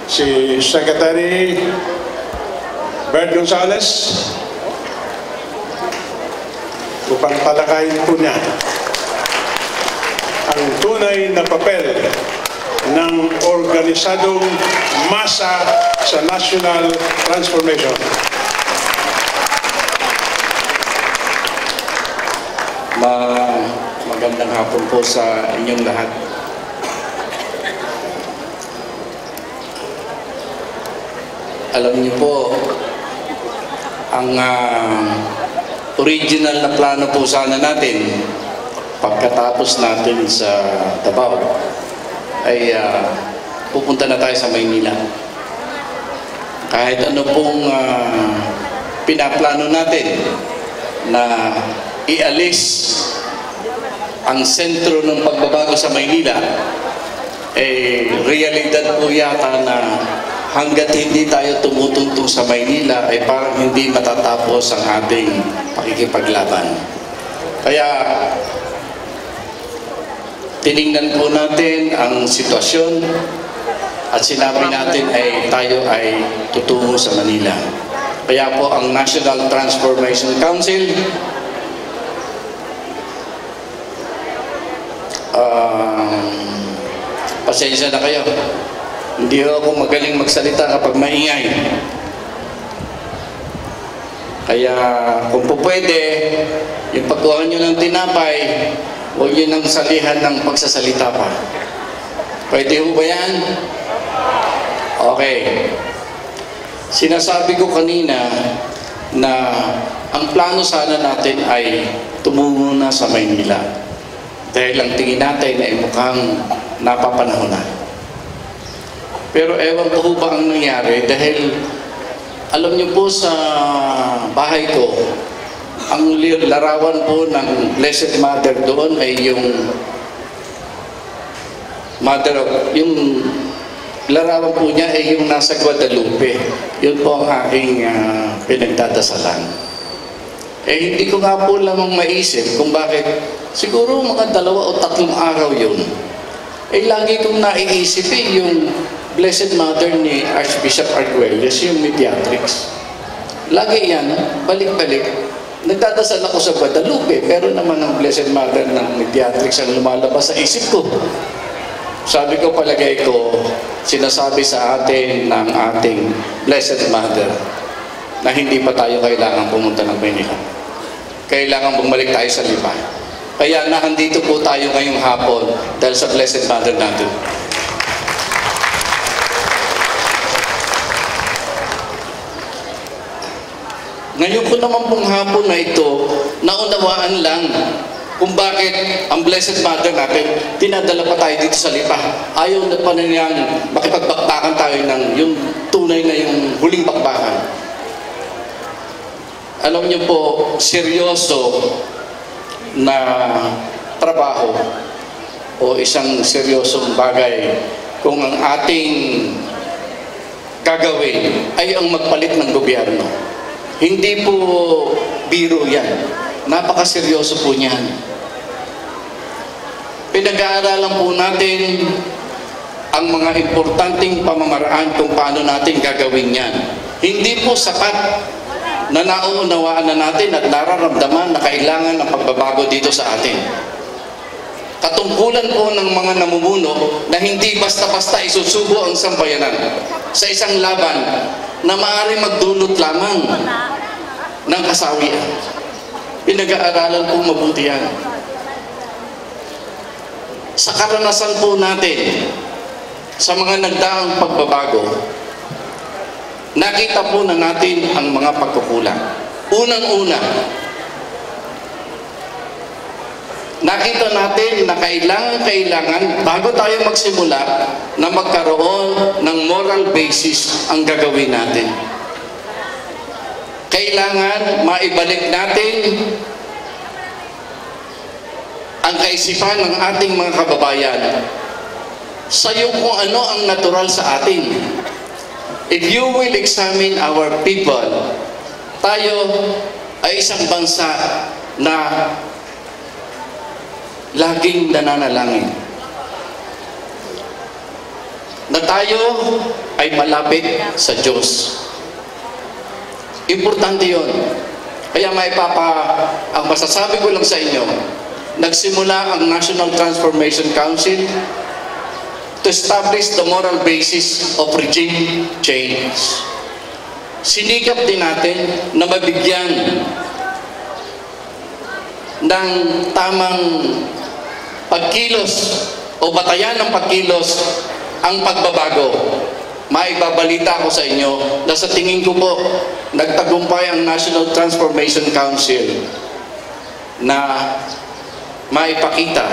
Si Secretary Bert Gonzales upang talakayin po niya ang tunay na papel ng organisadong masa sa national transformation. Magandang hapon po sa inyong lahat. Alam niyo po, ang original na plano po sana natin pagkatapos natin sa Davao ay pupunta na tayo sa Maynila. Kahit ano pong pinaplano natin na ialis ang sentro ng pagbabago sa Maynila, realidad po yata na hanggat hindi tayo tumutuntong sa Maynila ay parang hindi matatapos ang ating pakikipaglaban. Kaya tiningnan po natin ang sitwasyon at sinabi natin ay tayo ay tutungo sa Manila. Kaya po ang National Transformation Council pasensya na kayo. Hindi ako magaling magsalita kapag maingay. Kaya kung po pwede, yung pagkuhan nyo ng tinapay, huwag nyo nang salihan ng pagsasalita pa. Pwede ho ba yan? Okay. Sinasabi ko kanina na ang plano sana natin ay tumungo na sa Maynila. Dahil ang tingin natin ay mukhang napapanahon na. Pero ewan ko ba ang nangyari dahil alam niyo po sa bahay ko, ang larawan po ng Blessed Mother doon ay yung yung larawan po niya ay yung nasa Guadalupe. Yun po ang aking pinagdadasalan. Hindi ko nga po lamang maisip kung bakit siguro mga 2 o 3 araw yun. Lagi kong naiisip yung Blessed Mother ni Archbishop Arguelles, yung Mediatrix. Lagi yan, balik-balik. Nagdadasal ako sa Guadalupe, pero naman ang Blessed Mother ng Mediatrix ang lumalabas sa isip ko. Sabi ko, palagay ko, sinasabi sa atin ng ating Blessed Mother na hindi pa tayo kailangan pumunta ng Maynila. Kailangan bumalik tayo sa Lipa. Kaya nandito po tayo ngayong hapon dahil sa Blessed Mother natin. Ngayon ko naman pong hapon na ito, naunawaan lang kung bakit ang Blessed Mother natin, tinadala pa tayo dito sa Lipa. Ayaw na pa niyang makipagbakbakan tayo ng yung tunay na yung huling bakbakan. Alam niyo po, seryoso na trabaho o isang seryosong bagay kung ang ating gagawin ay ang magpalit ng gobyerno. Hindi po biro yan. Napakaseryoso po niyan. Pinag-aaralan po natin ang mga importanteng pamamaraan kung paano natin gagawin yan. Hindi po sapat na nauunawaan na natin at nararamdaman na kailangan ng pagbabago dito sa atin. Katungkulan po ng mga namumuno na hindi basta-basta isusubo ang sambayanan sa isang laban na maaaring magdulot lamang ng kasawian. Pinag-aaralan po mabuti yan. Sa karanasan po natin, sa mga nagdaang pagbabago, nakita po na natin ang mga pagkukulang. Unang-una, nakita natin na kailangan bago tayo magsimula na magkaroon ng moral basis ang gagawin natin. Kailangan maibalik natin ang kaisipan ng ating mga kababayan sa kung ano ang natural sa atin. If you will examine our people, tayo ay isang bansa na laging nananalangin. na tayo ay malapit sa Diyos. Importante yun. Kaya ang masasabi ko lang sa inyo, nagsimula ang National Transformation Council to establish the moral basis of regime change. Sinikap din natin na mabigyan ng tamang pagkilos o batayan ng pagkilos ang pagbabago. Maibabalita ko sa inyo na sa tingin ko po, nagtagumpay ang National Transformation Council na maipakita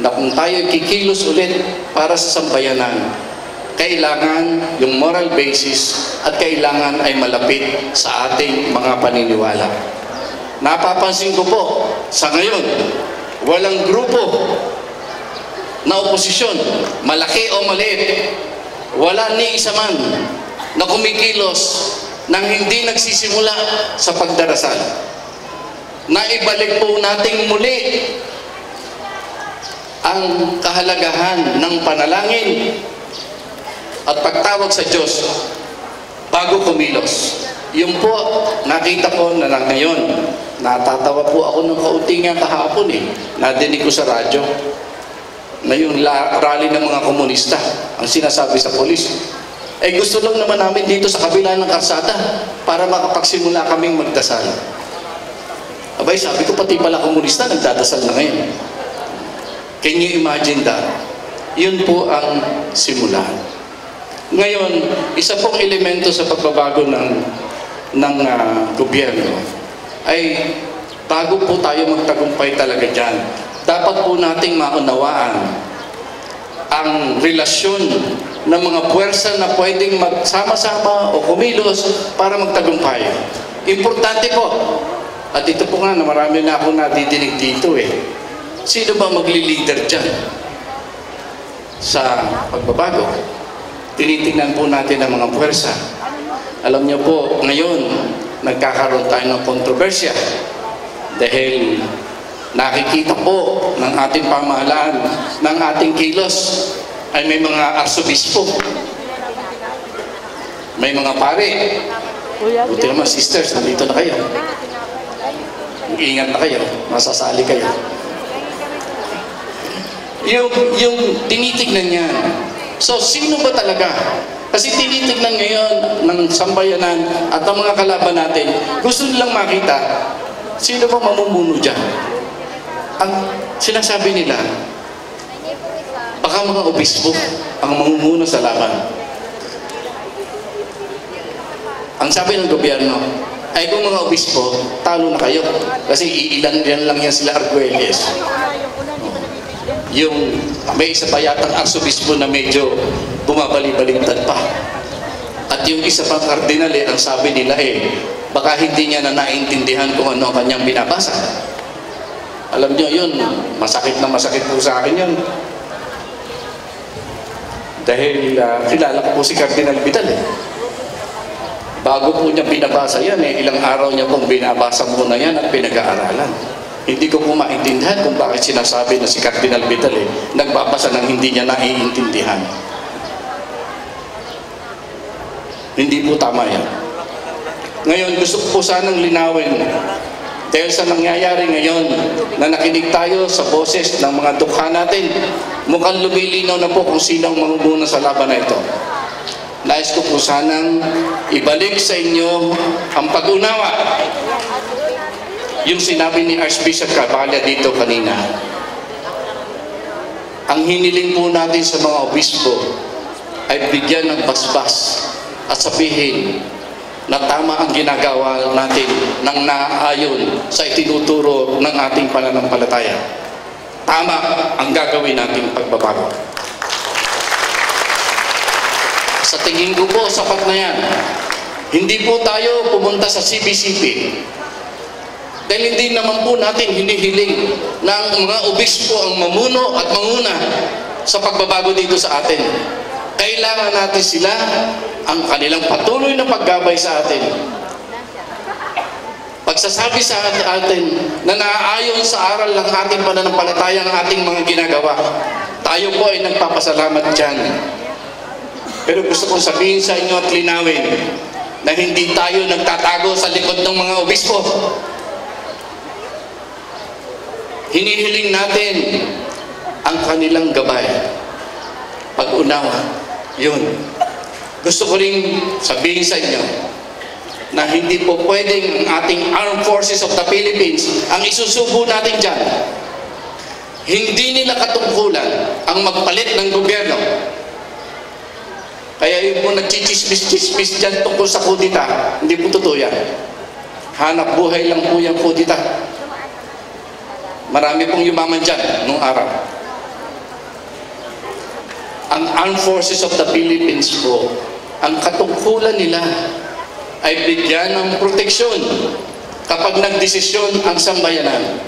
na kung tayo kikilos ulit para sa sambayanan, kailangan yung moral basis at kailangan ay malapit sa ating mga paniniwala. Napapansin ko po, sa ngayon, walang grupo na oposisyon, malaki o maliit, wala ni isa man na kumikilos nang hindi nagsisimula sa pagdarasal. Naibalik po nating muli ang kahalagahan ng panalangin at pagtawag sa Diyos bago kumilos. Yung po, nakita ko na lang ngayon, natatawa po ako ng kaunti nga kahapon nadinig ko sa radyo na yung rally ng mga komunista, ang sinasabi sa polis, gusto lang naman namin dito sa kabila ng karsada para makapagsimula kaming magdasal. Abay, sabi ko, pati pala komunista nagdadasal na ngayon. Can you imagine that? Yun po ang simula. Ngayon, isa pong elemento sa pagbabago ng gobyerno ay bago po tayo magtagumpay talaga dyan, dapat po nating maunawaan ang relasyon ng mga puwersa na pwedeng magsama-sama o kumilos para magtagumpay. Importante po, at ito po nga na marami na akong nadidinig dito sino ba magli-leader dyan sa pagbabago? Tinitingnan po natin ang mga puwersa. Alam niyo po, ngayon, nagkakaroon tayo ng kontrobersya dahil nakikita po ng ating pamahalaan, ng ating kilos, ay may mga arsobispo, may mga pare. Buti naman, sisters, nandito na kayo. Ingat na kayo, masasali kayo. Yung tinitignan niya. So, sino ba talaga? Kasi tinitignan ngayon ng sambayanan at ang mga kalaban natin, gusto nilang makita, sino ba mamumuno dyan? Ang sinasabi nila, baka mga obispo ang mamumuno sa laban. Ang sabi ng gobyerno, ay kung mga obispo, talo na kayo. Kasi iilan lang yan sila Arguelles. Yung may isa pa yatang arsobispo na medyo bumabali-balintad pa. At yung isa pang kardinal ang sabi nila baka hindi niya na naintindihan kung ano ang kanyang binabasa. Alam niyo yun, masakit na masakit po sa akin yun. Dahil kilala ko po si Cardinal Vidal Bago po niya binabasa yan ilang araw niya pong binabasa muna yan at pinag-aaralan. Hindi ko po maintindihan kung bakit sinasabi na si Cardinal Vidal nagbabasa ng hindi niya naiintindihan. Hindi po tama yan. Ngayon, gusto ko po sanang linawin dahil sa nangyayari ngayon na nakinig tayo sa boses ng mga dukha natin, mukhang lumilinaw na po kung sino ang mamumuno sa laban na ito. Nais ko po sanang ibalik sa inyo ang pag-unawa. Yung sinabi ni Archbishop Caballa dito kanina, ang hiniling po natin sa mga obispo ay bigyan ng basbas at sabihin na tama ang ginagawa natin nang naaayon sa itinuturo ng ating pananampalataya. Tama ang gagawin nating pagbabago. Sa tingin ko po, sapat na yan. Hindi po tayo pumunta sa CBCP dahil hindi naman po natin hinihiling na ang mga obispo ang mamuno at manguna sa pagbabago dito sa atin. Kailangan natin sila ang kanilang patuloy na paggabay sa atin. Pagsasabi sa atin na naaayon sa aral ng ating pananampalataya ng ating mga ginagawa, tayo po ay nagpapasalamat dyan. Pero gusto kong sabihin sa inyo at linawin na hindi tayo nagtatago sa likod ng mga obispo. Hinihiling natin ang kanilang gabay. Pag-unawa, yun. Gusto ko rin sabihin sa inyo na hindi po pwedeng ang ating Armed Forces of the Philippines ang isusubo natin dyan. Hindi nila katungkulan ang magpalit ng gobyerno. Kaya yung po nagchichismis-chismis dyan tungkol sa kudita, hindi po totoo yan. Hanap buhay lang po yung kudita. Marami pong yumaman dyan nung araw. Ang Armed Forces of the Philippines po, ang katungkulan nila ay bigyan ng proteksyon kapag nagdesisyon ang sambayanan.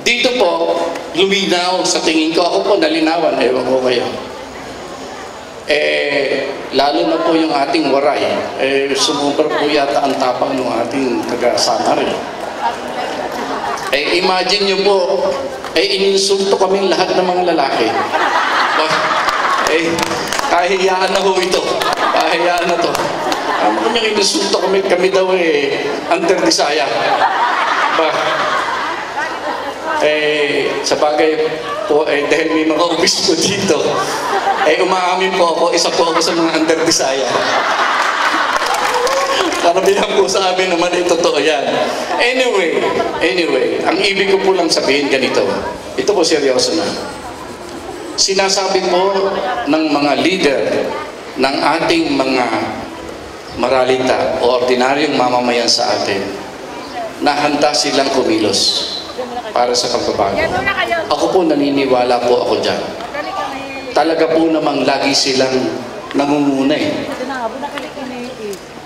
Dito po, luminaw sa tingin ko, ako po nalinawan, ewan ko kayo. Lalo na po yung ating waray, sumubra po yata ang tapang ng ating taga-sana rin. Imagine nyo po, ininsulto kaming lahat ng mga lalaki. Kahiyaan na ho ito. Kahiyaan na to. Ano nyo ininsulto kami daw under Bisaya. Sa bagay po, dahil may mga obispo dito, umaamin po ako, isa po ako sa mga under Bisaya. Karamihan po sa amin naman totoo yan. Anyway, ang ibig ko po lang sabihin ganito. Ito po seryoso na. Sinasabi po ng mga leader ng ating mga maralita o ordinaryong mamamayan sa atin na handa silang kumilos para sa pagbabago. Ako po naniniwala po ako dyan. Talaga po namang lagi silang nangunguna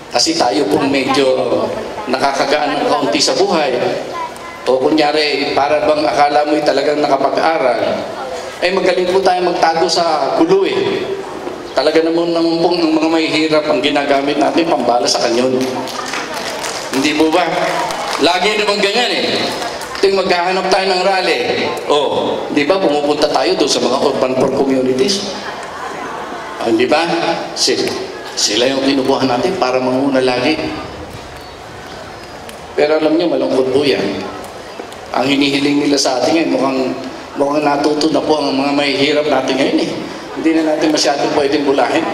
Kasi tayo po medyo nakakagaan ng kaunti sa buhay. O kunyari, para bang akala mo'y talagang nakapag-aral, magaling po tayo magtago sa gulo Talaga naman pong ng mga mahihirap ang ginagamit natin pambala sa kanyon. Hindi po ba? Lagi naman ganyan Ito maghahanap tayo ng rally. Di ba pumupunta tayo doon sa mga urban poor communities? Di ba? Sila yung kinukuha natin para manguna lagi. Pero alam niyo, malungkot po yan. Ang hinihiling nila sa atin ngayon, mukhang natuto na po ang mga mahihirap natin ngayon Hindi na natin masyadong pwedeng bulahin.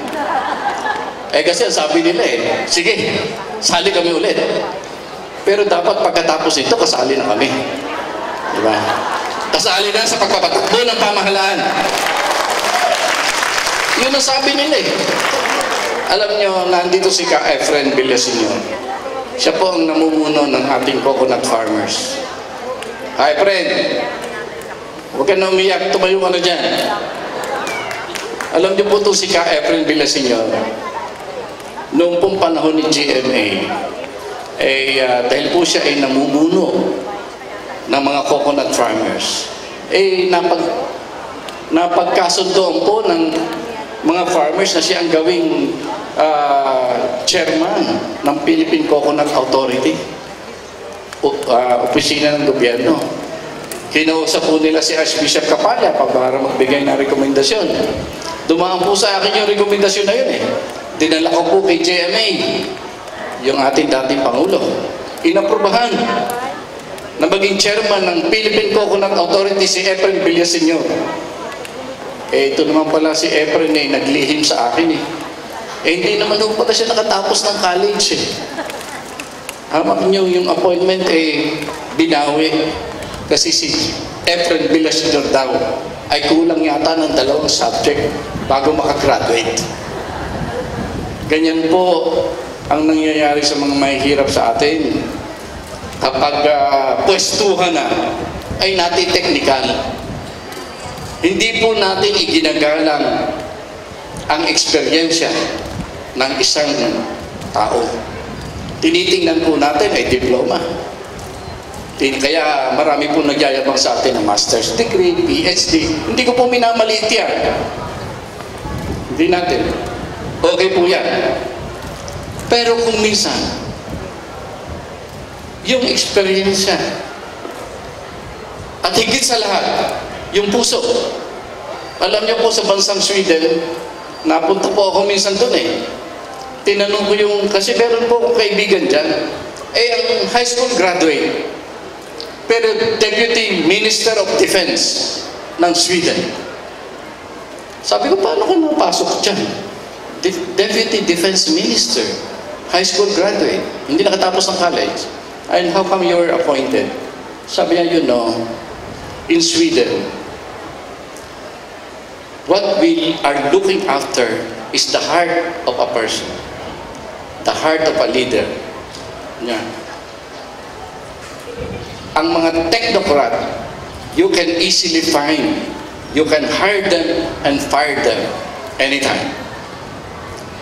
Kasi ang sabi nila sige, sali kami ulit. Pero dapat pagkatapos ito, kasali na kami. Diba? Kasali na sa pagpapatakbo ng pamahalaan. Yun ang sabi nila Alam nyo, nandito si Ka Efren Villaseñor. Siya po ang namumuno ng ating coconut farmers. Ka Efren, huwag ka na umiyak, tumayo ka na dyan. Alam nyo po ito si Ka Efren Villaseñor. Noong pong panahon ni GMA, dahil po siya ay namumuno ng mga coconut farmers, napagkasundoan po ng mga farmers na siya ang gawing chairman ng Philippine Coconut Authority, opisina ng gobyerno. Kinausap po nila si Archbishop Kapala para magbigay ng rekomendasyon. Dumaan po sa akin yung rekomendasyon na yun Dinala ko po kay GMA, yung ating dating Pangulo. Inaprubahan na maging chairman ng Philippine Coconut Authority si Efren Villaseñor. Ito naman pala si Efren naglihim sa akin hindi naman daw pala siya nakatapos ng college Hamak niyo yung appointment binawi. Kasi si Efren Villaseñor daw ay kulang yata ng 2 subject bago makagraduate. Ganyan po ang nangyayari sa mga mahihirap sa atin. Kapag pwestuhan na, ay nati-technical. Hindi po natin iginagalang ang eksperyensya ng isang tao. Tinitingnan po natin ay diploma. Kaya marami po nagyayabang sa atin ng master's degree, PhD. Hindi ko po minamaliit yan. Hindi natin. Okay po yan. Pero kung minsan, yung experience at higit sa lahat, yung puso. Alam niyo po sa bansang Sweden, napunta po ako minsan doon eh. Tinanong ko yung, kasi meron po akong kaibigan dyan, ang high school graduate, pero Deputy Minister of Defense ng Sweden. Sabi ko, paano ka napasok dyan? Deputy Defense Minister, high school graduate, hindi nakatapos ng college. And how come you were appointed? Sabi niya, you know, in Sweden, what we are looking after is the heart of a person, the heart of a leader. Yeah. Ang mga technocrat, you can easily find, you can hire them and fire them anytime.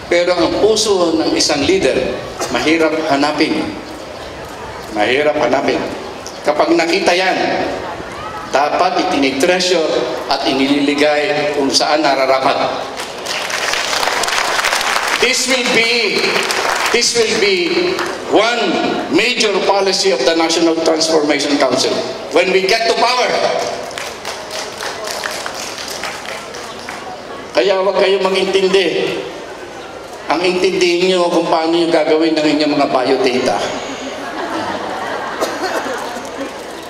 Pero ang puso ng isang leader, mahirap hanapin. Mahirap hanapin. Kapag nakita yan, dapat itinitreasure at iniligay kung saan nararapat. This will be one major policy of the National Transformation Council when we get to power. Kaya huwag kayong mag-intindi. Ang intindihin nyo kung paano yung gagawin ng inyong mga biodata.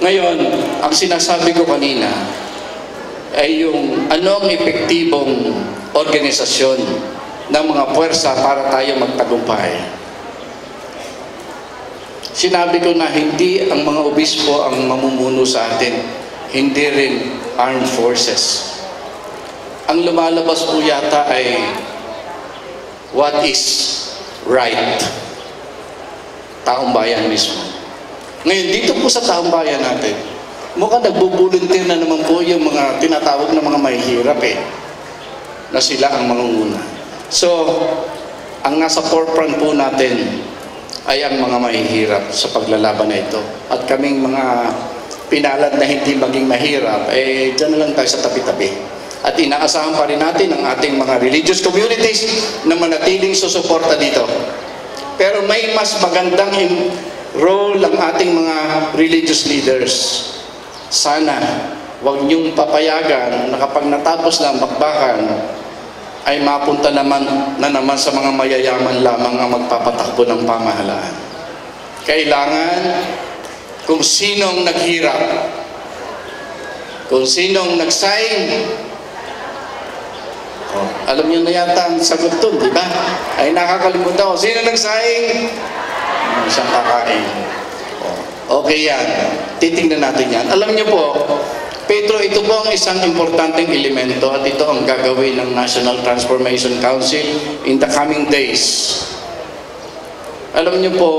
Ngayon, ang sinasabi ko kanina ay yung anong epektibong organisasyon ng mga puwersa para tayo magtagumpay. Sinabi ko na hindi ang mga obispo ang mamumuno sa atin, hindi rin armed forces. Ang lumalabas po yata ay what is right. Taong bayan mismo. Ngayon, dito po sa taong bayan natin, mukhang nagbo-volunteer na naman po yung mga tinatawag na mga mahihirap na sila ang mangunguna. So, ang nasa forefront po natin ay ang mga mahihirap sa paglalaban na ito. At kaming mga pinalad na hindi maging mahirap, dyan na lang tayo sa tabi-tabi. At inaasahan pa rin natin ang ating mga religious communities na manatiling susuporta dito. Pero may mas magandang role ang ating mga religious leaders. Sana huwag niyong papayagan na kapag natapos na ang bakbakan, ay mapunta naman sa mga mayayaman lamang ang magpapatakbo ng pamahalaan. Kailangan kung sinong naghirap, kung sinong nagsaing, alam niyo na yata ang sagot doon, di ba? Ay nakakalimutan ko. Sino nagsaing? Isang kakain. Okay yan. Titingnan natin yan. Alam niyo po, Pedro, ito po ang isang importanteng elemento at ito ang gagawin ng National Transformation Council in the coming days. Alam niyo po,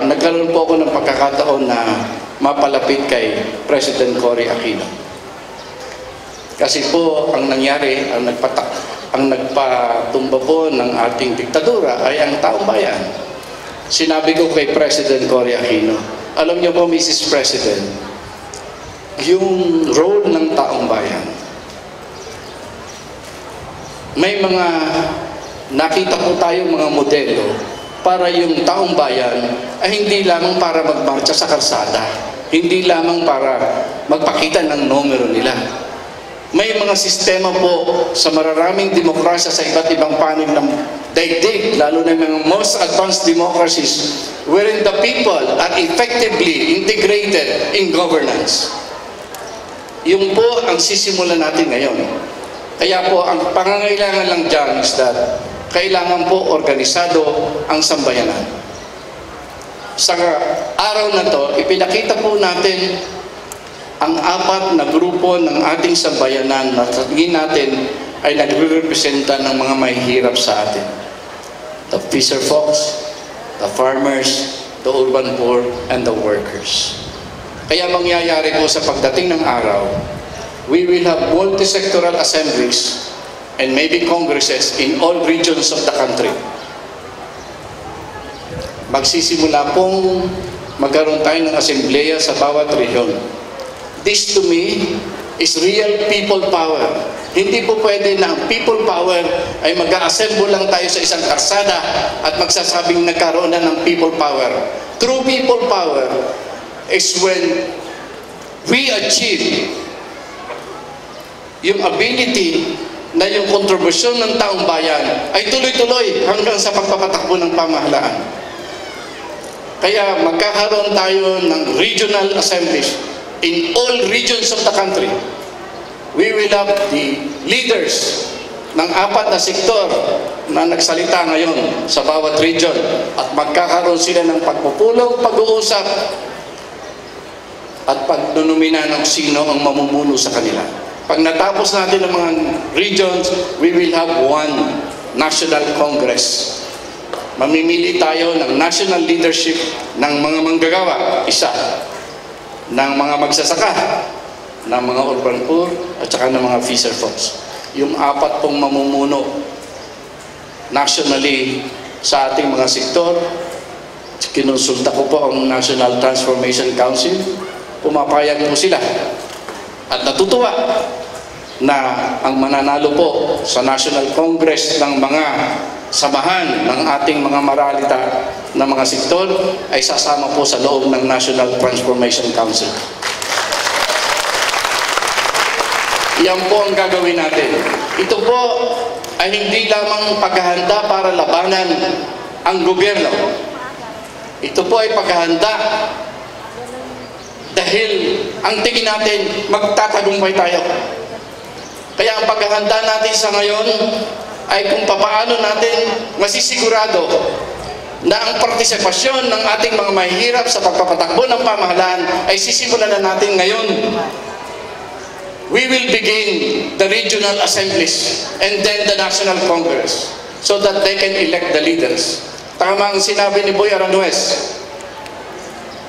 nagkaroon po ako ng pagkakataon na mapalapit kay President Cory Aquino. Kasi po, ang nangyari, ang nagpatumba po ng ating diktadura ay ang taong bayan. Sinabi ko kay President Cory Aquino, alam niyo po, Mrs. President, yung role ng taong bayan, may mga nakita po tayong mga modelo para yung taong bayan ay hindi lamang para magmarcha sa kalsada, hindi lamang para magpakita ng numero nila. May mga sistema po sa mararaming demokrasya sa iba't ibang panig ng daigdig, lalo na mga most advanced democracies, wherein the people are effectively integrated in governance. Yung po ang sisimulan natin ngayon. Kaya po, ang pangangailangan lang dyan is that kailangan po organisado ang sambayanan. Sa araw na to, ipinakita po natin ang apat na grupo ng ating sambayanan na sa tingin natin ay nagre-representa ng mga mahihirap sa atin. The fisher folks, the farmers, the urban poor, and the workers. Kaya mangyayari po sa pagdating ng araw, we will have multi-sectoral assemblies and maybe congresses in all regions of the country. Magsisimula pong magkaroon tayo ng asembleya sa bawat rehiyon. This to me is real people power. Hindi po pwede na ang people power ay mag-a-assemble lang tayo sa isang karsada at magsasabing nagkaroon na ng people power. True people power is when we achieve yung ability na yung kontribusyon ng taong bayan ay tuloy-tuloy hanggang sa pagpapatakbo ng pamahalaan. Kaya magkakaroon tayo ng regional assemblies in all regions of the country. We will have the leaders ng 4 na sektor na nagsalita ngayon sa bawat region at magkakaroon sila ng pagpupulong, pag-uusap at pagdunumina ng sino ang mamumuno sa kanila. Pag natapos natin ang mga regions, we will have one National Congress. Mamimili tayo ng national leadership ng mga manggagawa, isa, ng mga magsasaka, ng mga urban poor, at saka ng mga fisher folks. Yung 4 pong mamumuno nationally sa ating mga sektor, kinonsulta ko po ang National Transformation Council, pumapayag po sila. At natutuwa na ang mananalo po sa National Congress ng mga samahan ng ating mga maralita na mga sektor ay sasama po sa loob ng National Transformation Council. Yan po ang gagawin natin. Ito po ay hindi lamang paghahanda para labanan ang gobyerno. Ito po ay paghahanda dahil ang tingin natin magtatagumpay tayo. Kaya ang paghahanda natin sa ngayon ay kung paano natin masisigurado na ang partisipasyon ng ating mga mahihirap sa pagpapatakbo ng pamahalaan ay sisimulan na natin ngayon. We will begin the regional assemblies and then the National Congress so that they can elect the leaders. Tama ang sinabi ni Boy Aranuez,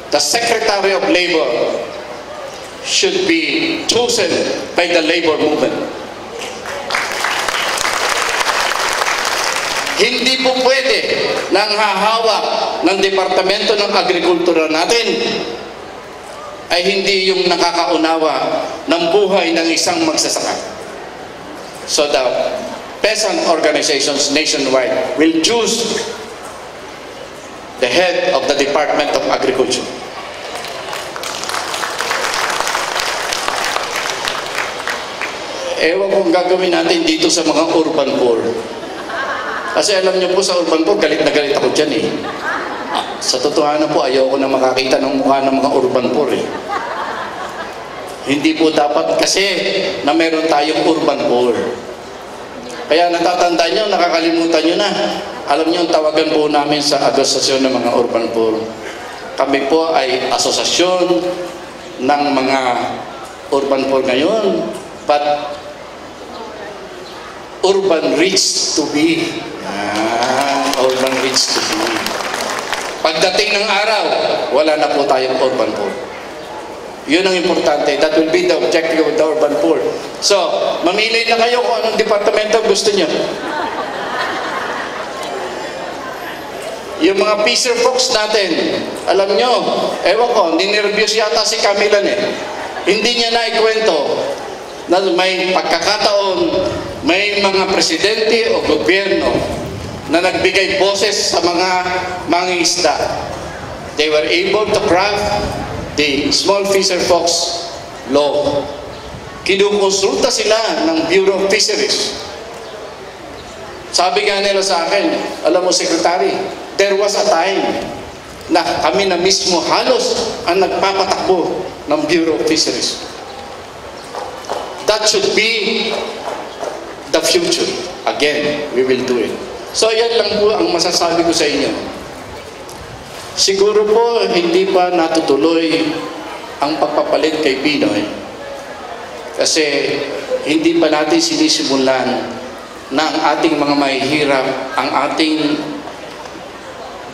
the Secretary of Labor should be chosen by the labor movement. Hindi po pwede nang hahawak ng Departamento ng Agrikultura natin ay hindi yung nakakaunawa ng buhay ng isang magsasaka. So the peasant organizations nationwide will choose the head of the Department of Agriculture. Ewan kung gagawin natin dito sa mga urban poor. Kasi alam niyo po sa urban poor, galit na galit ako dyan eh. Sa totohanan po, ayoko na makakita ng mukha ng mga urban poor eh. Hindi po dapat kasi na meron tayong urban poor. Kaya natatandaan nyo, nakakalimutan nyo na. Alam nyo, tawagan po namin sa asosasyon ng mga urban poor. Kami po ay asosasyon ng mga urban poor ngayon, but urban rich to be. Urban rich to be. Pagdating ng araw, wala na po tayong urban poor. Yun ang importante. That will be the objective of the urban poor. So, mamili na kayo kung anong departamento gusto nyo. Yung mga fisher folks natin, alam nyo, ewan ko, ninervyos yata si Camilan eh. Hindi niya naikwento na may pagkakataon, may mga presidente o gobyerno na nagbigay boses sa mga mangingisda. They were able to craft the Small Fisher Folks Law. Kinukonsulta sila ng Bureau of Fisheries. Sabi nga nila sa akin, alam mo, Secretary, there was a time na kami na mismo halos ang nagpapatakbo ng Bureau of Fisheries. That should be the future. Again, we will do it. So yan lang po ang masasabi ko sa inyo. Siguro po hindi pa natutuloy ang pagpapalit kay Pinoy kasi hindi pa natin sinisimulan na ang ating mga mahihirap, ang ating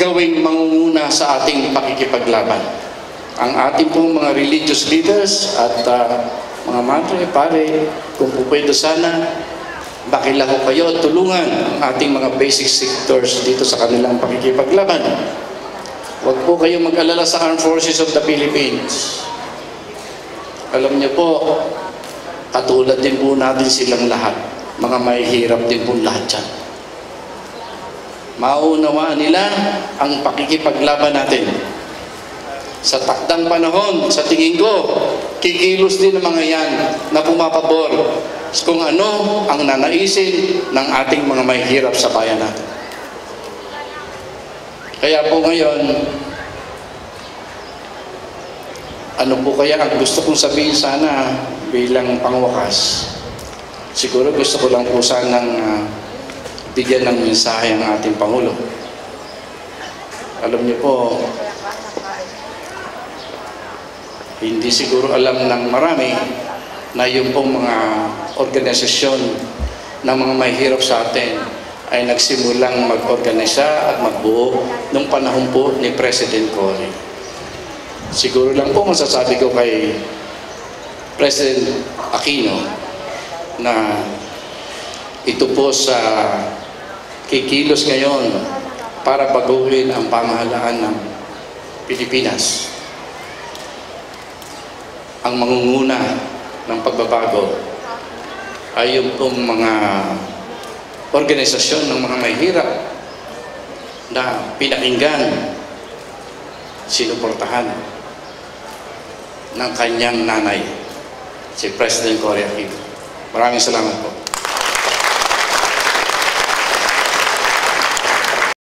gawing mangunguna sa ating pakikipaglaban. Ang ating pong mga religious leaders at mga madre, pare, kung po pwede sana, bakilako kayo at tulungan ang ating mga basic sectors dito sa kanilang pakikipaglaban. Huwag po kayong mag-alala sa Armed Forces of the Philippines. Alam niyo po, katulad din po natin silang lahat. Mga mahihirap din po lahat yan. Maunawaan nila ang pakikipaglaban natin. Sa takdang panahon, sa tingin ko, kikilos din ang mga yan na pumapabor kung ano ang nanaisin ng ating mga mahihirap sa bayan natin. Kaya po ngayon, ano po kaya ang gusto kong sabihin sana bilang pangwakas? Siguro gusto ko lang po sanang bigyan ng mensahe ang ating Pangulo. Alam niyo po, hindi siguro alam ng marami na yung pong mga organisasyon ng mga mahihirap sa atin ay nagsimulang mag-organisa at magbuo nung panahon po ni President Cory. Siguro lang po masasabi ko kay President Aquino na ito po sa kikilos ngayon para baguhin ang pamahalaan ng Pilipinas. Ang mangunguna ng pagbabago ay yung pong mga organisasyon ng mga mahihirap na pinakinggan, sinuportahan ng kanyang nanay, si President Cory Aquino. Maraming salamat po.